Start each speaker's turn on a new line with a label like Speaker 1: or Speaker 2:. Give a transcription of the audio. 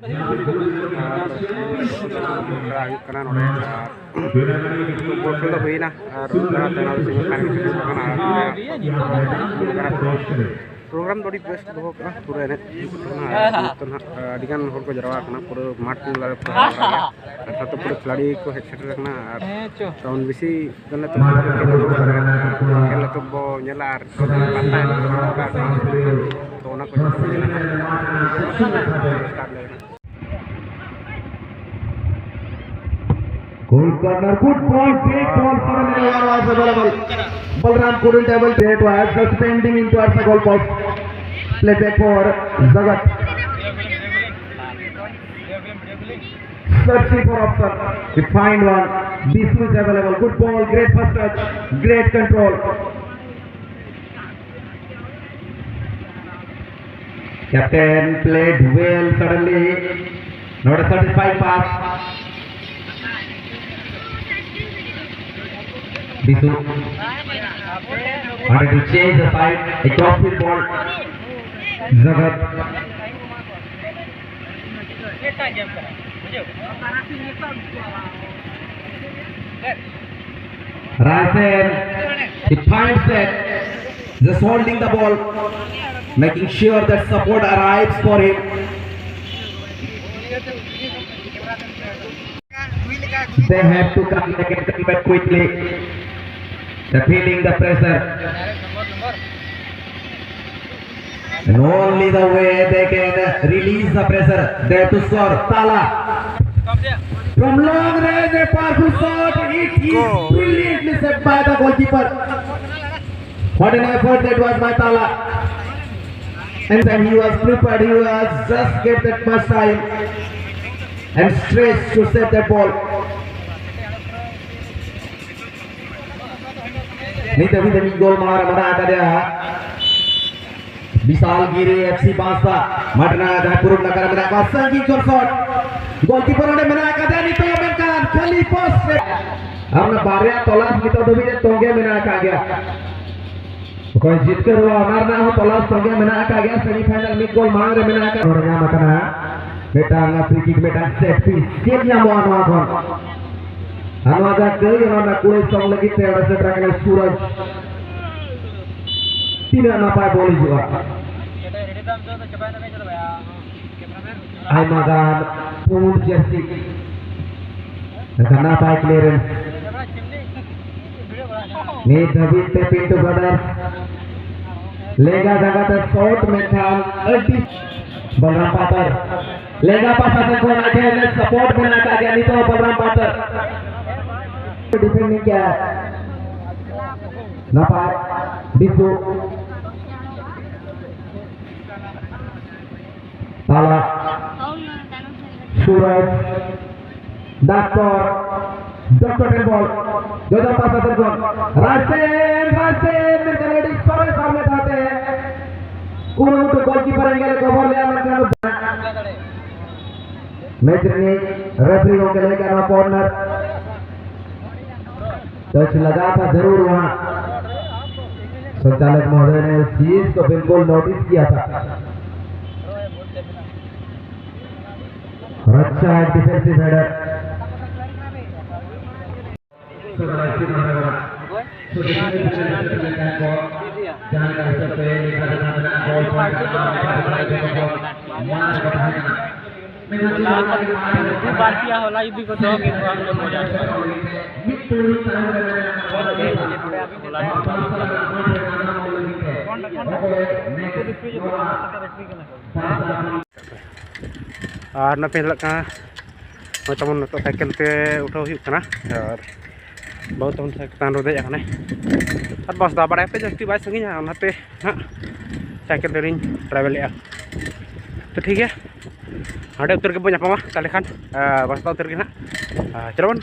Speaker 1: karena oleh bol itu huina karena tenang sih kan program dari press bahwa karena pura net dengan huruf jarawa karena pura mati lalu satu pura pelari ko headset karena tahun bisi karena tuh karena tuh bo nyelar pantai tuh nak
Speaker 2: Goal corner, good ball, great ball for an was available. Balram couldn't able to it was suspending into our goal post. Play back for Zagat. Searching for option. We find one. This is available. Good ball, great first touch, great control. Captain played well suddenly. Not a satisfying pass. Bisu wanted to change the side, a crossfield ball. Zagat Rasen, he finds it, just holding the ball, making sure that support arrives for him. They have to come back quickly. They're feeling the pressure. And only the way they can release the pressure, they have to score. Tala. From long range, a powerful shot. It is brilliantly set by the goalkeeper. What an effort that was by Tala. And then he was prepared. He was just get that much time and stress to set that ball. नहीं तभी तभी गोल मार मरा आता दिया विशाल गिरे FC Bansa मरना dah purun negara mereka sangat shot goalkeeper ने मना कर दिया नहीं तो मेनकान खाली post हमने बारिया तोलास नहीं तो तभी ने तोंगे मना कर गया कोई जीत कर हुआ मारना हो तोलास तोंगे मना कर गया सेमीफाइनल में गोल मार मना कर और यहाँ मकना बेटा फ्री किक बेटा सेट पीस गेमnya mau anu anu ada ke yang nak kulit song lagi terus serangan Suraj tidak nampak boleh juga Aimagan pun jersey karena apa clearance ni David Pintu Brothers lega jagata short में था अल्टी बलराम पातर lega pasasan को ना के support में ना का गया नहीं तो बलराम पातर defending क्या nampak Bisu Tala Suraj Doctor ten ball Jodoh pasar tergol Rasen mereka ready sore सामने आते हैं kurang untuk goalkeeper yang gak cover lihat mereka match ने रेफरी को कहने का कॉर्नर टच लगा था जरूर वहां संचालक महोदय ने उस चीज को बिल्कुल नोटिस किया था और अच्छा है डिफेंसिव हेडर जानकारी सकते हैं
Speaker 3: Bartia होला ibi ko to gitu ang mo dyan.
Speaker 1: na pelak ka macam untuk cycle te uthau hu kana aur bahut tahun cycle ro dej kana ar bas da bada pe jasti bai sangi na onate na cycle te ring travel ya तो ठीक है हाँ उतर के बोझा पामा ताले खान बस उतर के ना चलो बन